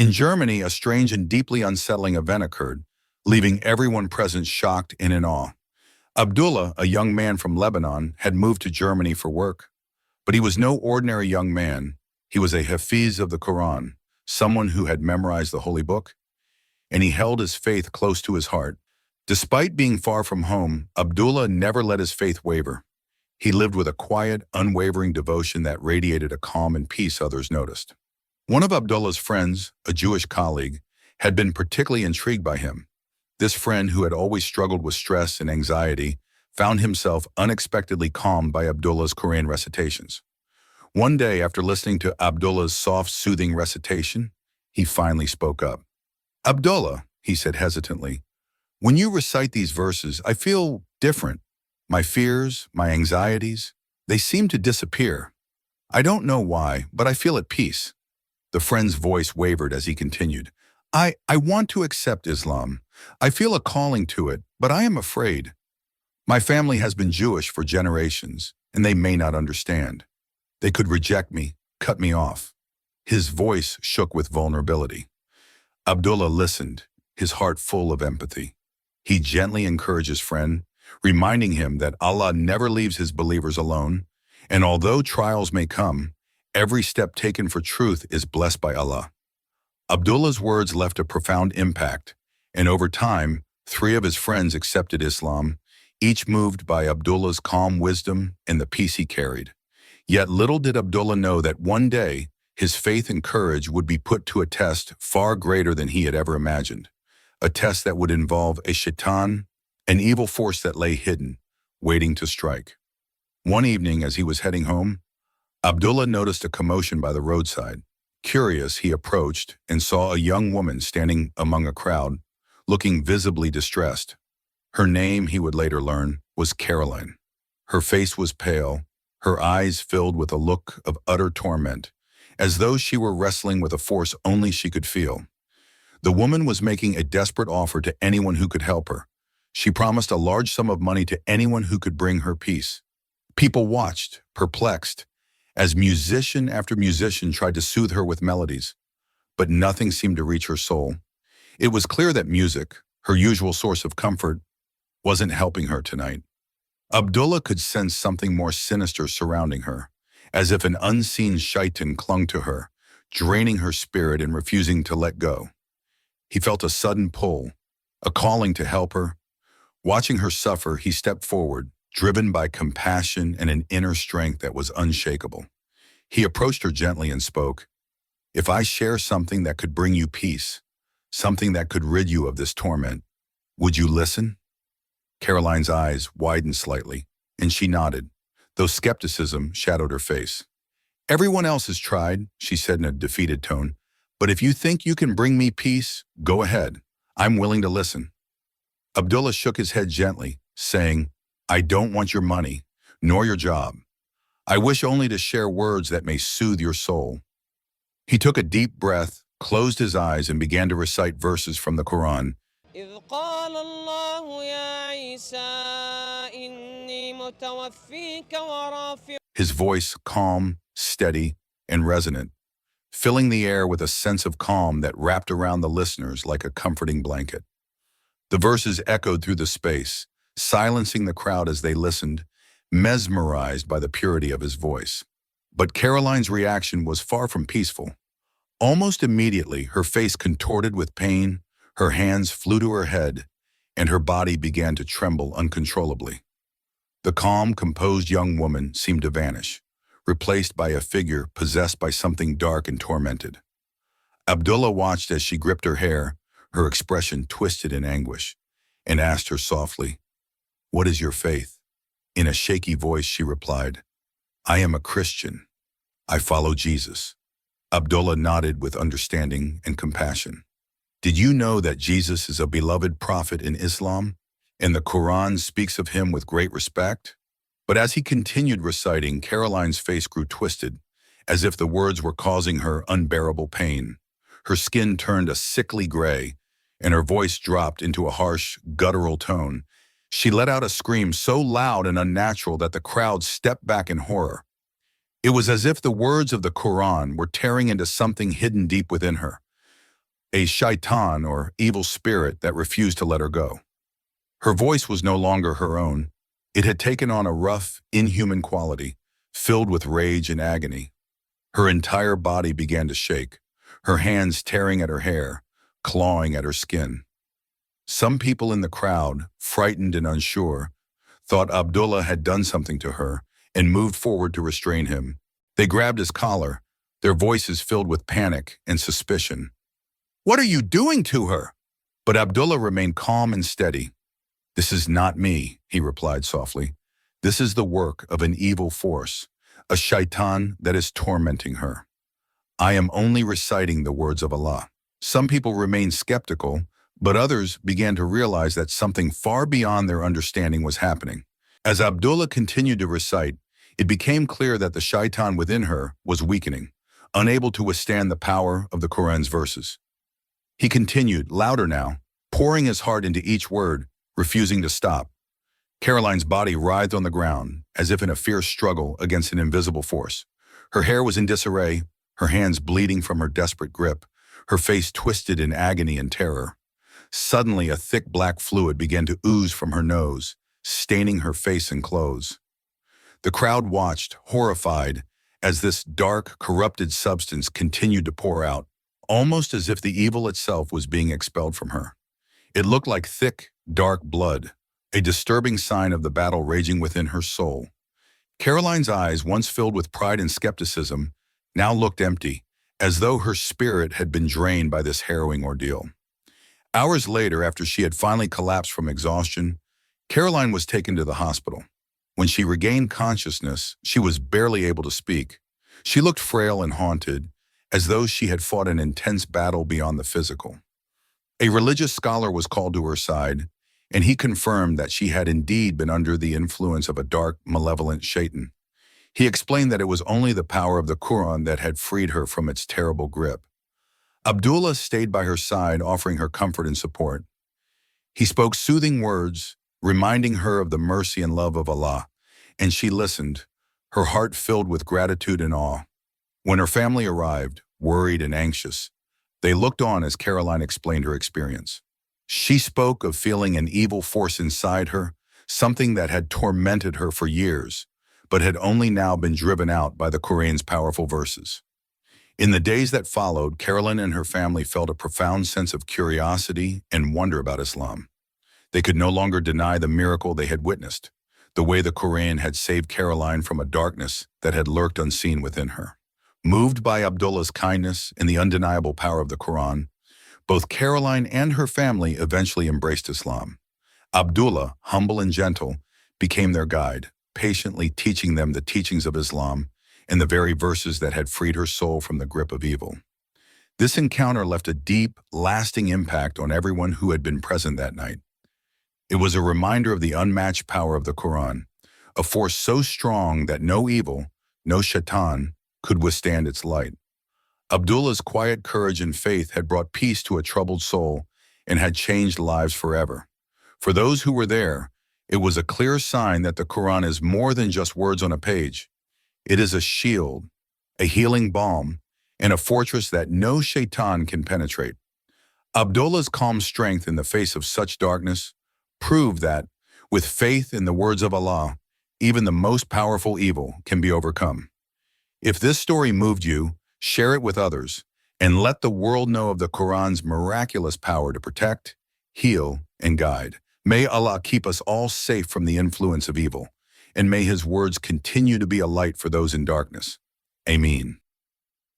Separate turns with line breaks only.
In Germany, a strange and deeply unsettling event occurred, leaving everyone present shocked and in awe. Abdullah, a young man from Lebanon, had moved to Germany for work. But he was no ordinary young man. He was a hafiz of the Quran, someone who had memorized the holy book, and he held his faith close to his heart. Despite being far from home, Abdullah never let his faith waver. He lived with a quiet, unwavering devotion that radiated a calm and peace others noticed. One of Abdullah's friends, a Jewish colleague, had been particularly intrigued by him. This friend, who had always struggled with stress and anxiety, found himself unexpectedly calmed by Abdullah's Quran recitations. One day, after listening to Abdullah's soft, soothing recitation, he finally spoke up. "Abdullah," he said hesitantly, "when you recite these verses, I feel different. My fears, my anxieties, they seem to disappear. I don't know why, but I feel at peace." The friend's voice wavered as he continued. I want to accept Islam. I feel a calling to it, but I am afraid. My family has been Jewish for generations, and they may not understand. They could reject me, cut me off." His voice shook with vulnerability. Abdullah listened, his heart full of empathy. He gently encouraged his friend, reminding him that Allah never leaves his believers alone, and although trials may come, every step taken for truth is blessed by Allah. Abdullah's words left a profound impact, and over time, 3 of his friends accepted Islam, each moved by Abdullah's calm wisdom and the peace he carried. Yet little did Abdullah know that one day, his faith and courage would be put to a test far greater than he had ever imagined, a test that would involve a shaitan, an evil force that lay hidden, waiting to strike. One evening, as he was heading home, Abdullah noticed a commotion by the roadside. Curious, he approached and saw a young woman standing among a crowd, looking visibly distressed. Her name, he would later learn, was Caroline. Her face was pale, her eyes filled with a look of utter torment, as though she were wrestling with a force only she could feel. The woman was making a desperate offer to anyone who could help her. She promised a large sum of money to anyone who could bring her peace. People watched, perplexed, as musician after musician tried to soothe her with melodies, but nothing seemed to reach her soul. It was clear that music, her usual source of comfort, wasn't helping her tonight. Abdullah could sense something more sinister surrounding her, as if an unseen shaitan clung to her, draining her spirit and refusing to let go. He felt a sudden pull, a calling to help her. Watching her suffer, he stepped forward, driven by compassion and an inner strength that was unshakable. He approached her gently and spoke, "If I share something that could bring you peace, something that could rid you of this torment, would you listen?" Caroline's eyes widened slightly, and she nodded, though skepticism shadowed her face. "Everyone else has tried," she said in a defeated tone, "but if you think you can bring me peace, go ahead. I'm willing to listen." Abdullah shook his head gently, saying, "I don't want your money, nor your job. I wish only to share words that may soothe your soul." He took a deep breath, closed his eyes, and began to recite verses from the Quran.
إذ قال الله يا عيسى إني متوفيك ورافع.
His voice calm, steady, and resonant, filling the air with a sense of calm that wrapped around the listeners like a comforting blanket. The verses echoed through the space, silencing the crowd as they listened, mesmerized by the purity of his voice. But Caroline's reaction was far from peaceful. Almost immediately, her face contorted with pain, her hands flew to her head, and her body began to tremble uncontrollably. The calm, composed young woman seemed to vanish, replaced by a figure possessed by something dark and tormented. Abdullah watched as she gripped her hair, her expression twisted in anguish, and asked her softly, "What is your faith?" In a shaky voice, she replied, "I am a Christian. I follow Jesus." Abdullah nodded with understanding and compassion. "Did you know that Jesus is a beloved prophet in Islam, and the Quran speaks of him with great respect?" But as he continued reciting, Caroline's face grew twisted, as if the words were causing her unbearable pain. Her skin turned a sickly gray, and her voice dropped into a harsh, guttural tone. She let out a scream so loud and unnatural that the crowd stepped back in horror. It was as if the words of the Quran were tearing into something hidden deep within her, a shaitan or evil spirit that refused to let her go. Her voice was no longer her own. It had taken on a rough, inhuman quality, filled with rage and agony. Her entire body began to shake, her hands tearing at her hair, clawing at her skin. Some people in the crowd, frightened and unsure, thought Abdullah had done something to her and moved forward to restrain him. They grabbed his collar, their voices filled with panic and suspicion. "What are you doing to her?" But Abdullah remained calm and steady. "This is not me," he replied softly. "This is the work of an evil force, a shaitan that is tormenting her. I am only reciting the words of Allah." Some people remained skeptical, but others began to realize that something far beyond their understanding was happening. As Abdullah continued to recite, it became clear that the shaitan within her was weakening, unable to withstand the power of the Quran's verses. He continued, louder now, pouring his heart into each word, refusing to stop. Caroline's body writhed on the ground, as if in a fierce struggle against an invisible force. Her hair was in disarray, her hands bleeding from her desperate grip, her face twisted in agony and terror. Suddenly, a thick black fluid began to ooze from her nose, staining her face and clothes. The crowd watched, horrified, as this dark, corrupted substance continued to pour out, almost as if the evil itself was being expelled from her. It looked like thick, dark blood, a disturbing sign of the battle raging within her soul. Caroline's eyes, once filled with pride and skepticism, now looked empty, as though her spirit had been drained by this harrowing ordeal. Hours later, after she had finally collapsed from exhaustion, Caroline was taken to the hospital. When she regained consciousness, she was barely able to speak. She looked frail and haunted, as though she had fought an intense battle beyond the physical. A religious scholar was called to her side, and he confirmed that she had indeed been under the influence of a dark, malevolent shaitan. He explained that it was only the power of the Quran that had freed her from its terrible grip. Abdullah stayed by her side, offering her comfort and support. He spoke soothing words, reminding her of the mercy and love of Allah, and she listened, her heart filled with gratitude and awe. When her family arrived, worried and anxious, they looked on as Caroline explained her experience. She spoke of feeling an evil force inside her, something that had tormented her for years, but had only now been driven out by the Quran's powerful verses. In the days that followed, Caroline and her family felt a profound sense of curiosity and wonder about Islam. They could no longer deny the miracle they had witnessed, the way the Quran had saved Caroline from a darkness that had lurked unseen within her. Moved by Abdullah's kindness and the undeniable power of the Quran, both Caroline and her family eventually embraced Islam. Abdullah, humble and gentle, became their guide, patiently teaching them the teachings of Islam and the very verses that had freed her soul from the grip of evil. This encounter left a deep, lasting impact on everyone who had been present that night. It was a reminder of the unmatched power of the Quran, a force so strong that no evil, no shaitan, could withstand its light. Abdullah's quiet courage and faith had brought peace to a troubled soul and had changed lives forever. For those who were there, it was a clear sign that the Quran is more than just words on a page. It is a shield, a healing balm, and a fortress that no shaitan can penetrate. Abdullah's calm strength in the face of such darkness proved that, with faith in the words of Allah, even the most powerful evil can be overcome. If this story moved you, share it with others, and let the world know of the Quran's miraculous power to protect, heal, and guide. May Allah keep us all safe from the influence of evil, and may His words continue to be a light for those in darkness. Ameen.